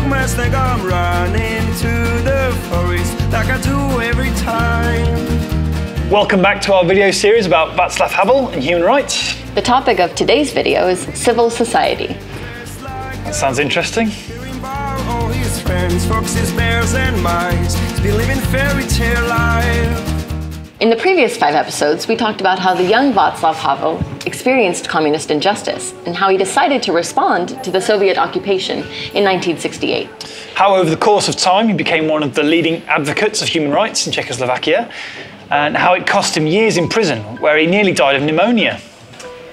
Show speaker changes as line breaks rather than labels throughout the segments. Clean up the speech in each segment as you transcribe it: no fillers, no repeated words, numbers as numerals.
must think I'm running to the forest like I do every time.
Welcome back to our video series about Václav Havel and human rights.
The topic of today's video is civil society.
That sounds interesting.
All his friends, foxes, bears and mice, still living fairy tale life.
In the previous 5 episodes, we talked about how the young Václav Havel experienced communist injustice and how he decided to respond to the Soviet occupation in 1968.
How over the course of time he became one of the leading advocates of human rights in Czechoslovakia, and how it cost him years in prison, where he nearly died of pneumonia.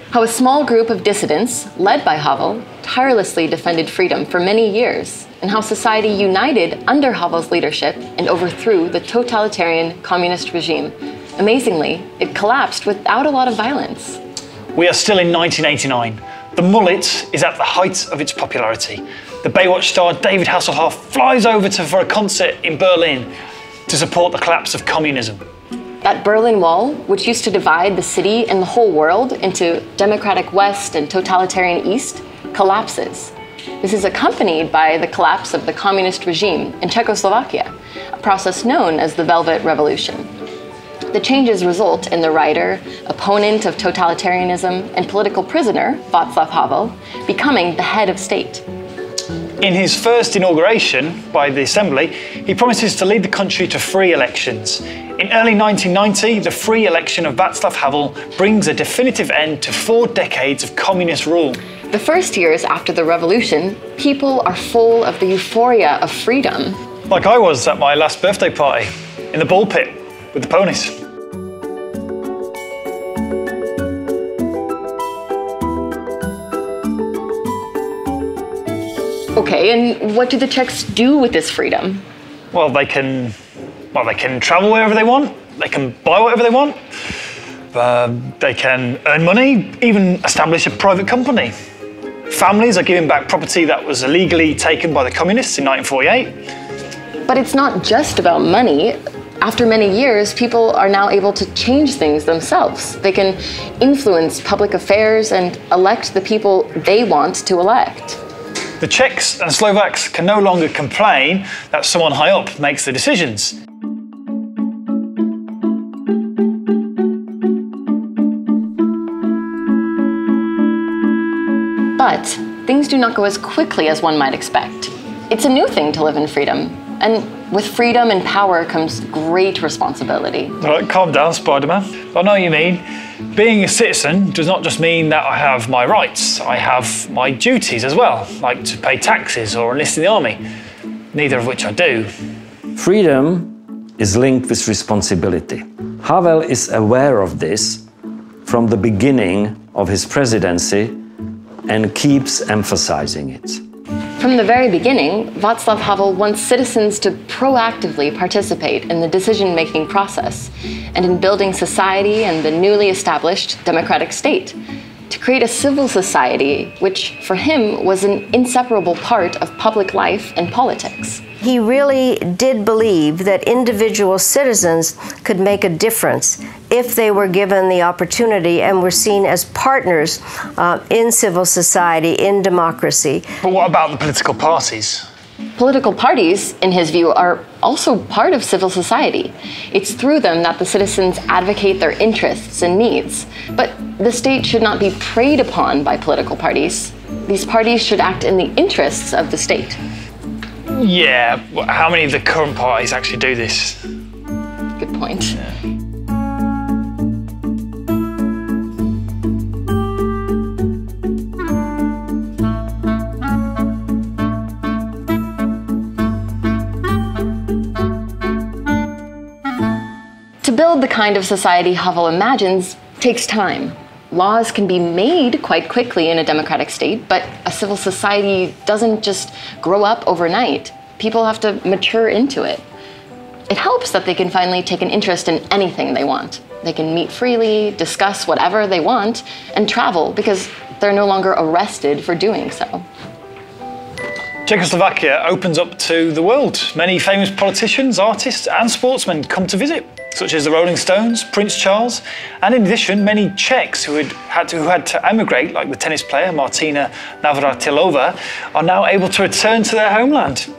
How a small group of dissidents, led by Havel, tirelessly defended freedom for many years, and how society united under Havel's leadership and overthrew the totalitarian communist regime. Amazingly, it collapsed without a lot of violence.
We are still in 1989. The mullet is at the height of its popularity. The Baywatch star David Hasselhoff flies over for a concert in Berlin to support the collapse of communism.
That Berlin Wall, which used to divide the city and the whole world into democratic West and totalitarian East, collapses. This is accompanied by the collapse of the communist regime in Czechoslovakia, a process known as the Velvet Revolution. The changes result in the writer, opponent of totalitarianism, and political prisoner, Václav Havel, becoming the head of state.
In his first inauguration by the Assembly, he promises to lead the country to free elections. In early 1990, the free election of Václav Havel brings a definitive end to 4 decades of communist rule.
The first years after the revolution, people are full of the euphoria of freedom.
Like I was at my last birthday party, in the ball pit with the ponies.
Okay, and what do the Czechs do with this freedom?
Well, they can travel wherever they want. They can buy whatever they want. They can earn money, even establish a private company. Families are giving back property that was illegally taken by the communists in 1948.
But it's not just about money. After many years, people are now able to change things themselves. They can influence public affairs and elect the people they want to elect.
The Czechs and Slovaks can no longer complain that someone high up makes the decisions.
But things do not go as quickly as one might expect. It's a new thing to live in freedom, and with freedom and power comes great responsibility.
All right, calm down, Spider-Man. I know what you mean. Being a citizen does not just mean that I have my rights. I have my duties as well, like to pay taxes or enlist in the army, neither of which I do.
Freedom is linked with responsibility. Havel is aware of this from the beginning of his presidency and keeps emphasizing it.
From the very beginning, Václav Havel wants citizens to proactively participate in the decision-making process and in building society and the newly established democratic state, to create a civil society which, for him, was an inseparable part of public life and politics.
He really did believe that individual citizens could make a difference if they were given the opportunity and were seen as partners in civil society, in democracy.
But what about the political parties?
Political parties, in his view, are also part of civil society. It's through them that the citizens advocate their interests and needs. But the state should not be preyed upon by political parties. These parties should act in the interests of the state.
Yeah, how many of the current parties actually do this?
Good point.
Yeah.
To build the kind of society Havel imagines takes time. Laws can be made quite quickly in a democratic state, but a civil society doesn't just grow up overnight. People have to mature into it. It helps that they can finally take an interest in anything they want. They can meet freely, discuss whatever they want, and travel because they're no longer arrested for doing so.
Czechoslovakia opens up to the world. Many famous politicians, artists, and sportsmen come to visit. such as the Rolling Stones, Prince Charles, and in addition, many Czechs who had to emigrate, like the tennis player Martina Navratilova, are now able to return to their homeland.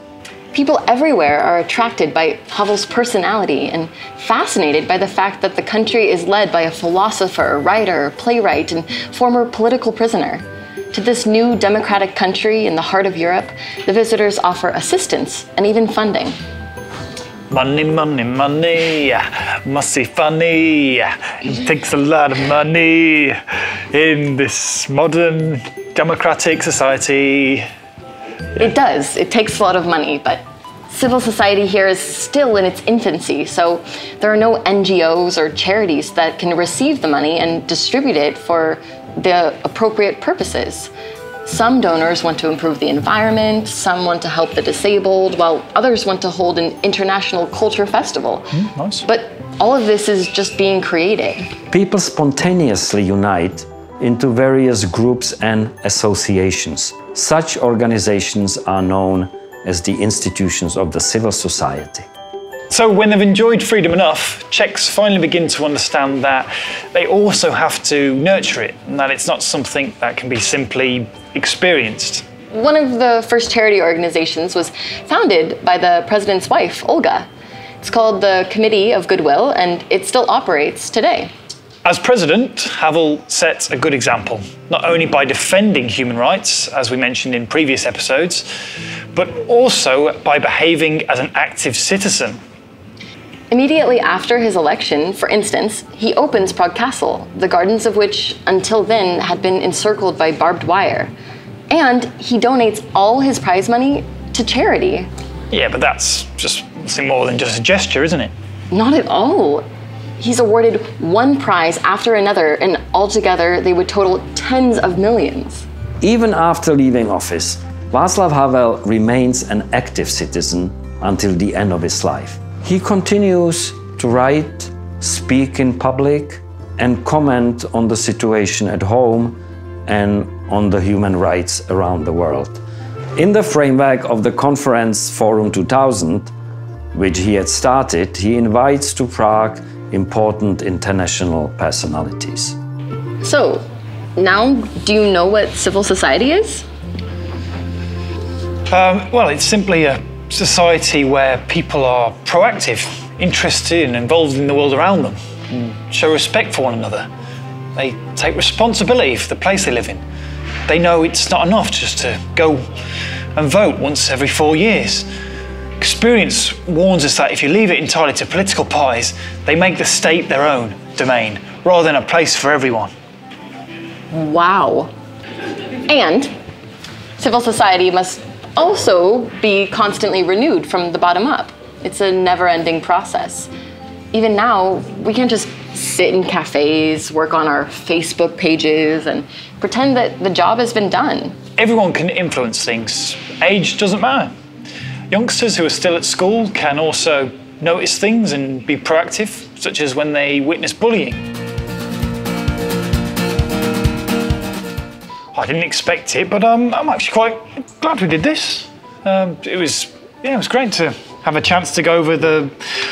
People everywhere are attracted by Havel's personality and fascinated by the fact that the country is led by a philosopher, writer, playwright, and former political prisoner. To this new democratic country in the heart of Europe, the visitors offer assistance and even funding.
Money, money, money, must be funny. It takes a lot of money in this modern democratic society.
It does. It takes a lot of money, but civil society here is still in its infancy, so there are no NGOs or charities that can receive the money and distribute it for the appropriate purposes. Some donors want to improve the environment, some want to help the disabled, while others want to hold an international culture festival.
Nice.
But all of this is just being created.
People spontaneously unite into various groups and associations. Such organizations are known as the institutions of the civil society.
So when they've enjoyed freedom enough, Czechs finally begin to understand that they also have to nurture it, and that it's not something that can be simply experienced.
One of the first charity organizations was founded by the president's wife, Olga. It's called the Committee of Goodwill, and it still operates today.
As president, Havel sets a good example, not only by defending human rights, as we mentioned in previous episodes, but also by behaving as an active citizen.
Immediately after his election, for instance, he opens Prague Castle, the gardens of which until then had been encircled by barbed wire. And he donates all his prize money to charity.
Yeah, but that's just nothing more than just a gesture, isn't it?
Not at all. He's awarded one prize after another, and altogether they would total tens of millions.
Even after leaving office, Václav Havel remains an active citizen until the end of his life. He continues to write, speak in public, and comment on the situation at home and on the human rights around the world. In the framework of the conference Forum 2000, which he had started, he invites to Prague important international personalities.
So, now do you know what civil society is?
Well, it's simply a society where people are proactive, interested and involved in the world around them, and show respect for one another. They take responsibility for the place they live in. They know it's not enough just to go and vote once every 4 years. Experience warns us that if you leave it entirely to political parties, they make the state their own domain, rather than a place for everyone.
Wow. And civil society must also be constantly renewed from the bottom up. It's a never-ending process. Even now, we can't just sit in cafes, work on our Facebook pages, and pretend that the job has been done.
Everyone can influence things. Age doesn't matter. Youngsters who are still at school can also notice things and be proactive, such as when they witness bullying. I didn't expect it, but I'm actually quite glad we did this. It was great to have a chance to go over the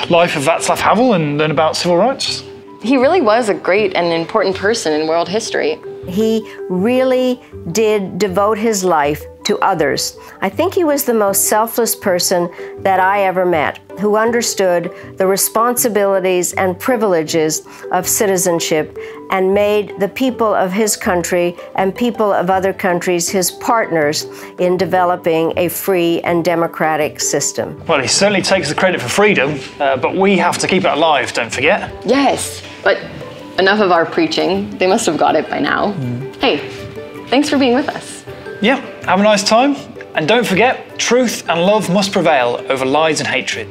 life of Václav Havel and learn about civil rights.
He really was a great and important person in world history.
He really did devote his life to others. I think he was the most selfless person that I ever met, who understood the responsibilities and privileges of citizenship and made the people of his country and people of other countries his partners in developing a free and democratic system.
Well, he certainly takes the credit for freedom, but we have to keep it alive, don't forget.
Yes, but enough of our preaching. They must have got it by now. Hey, thanks for being with us.
Yeah, have a nice time. And don't forget, truth and love must prevail over lies and hatred.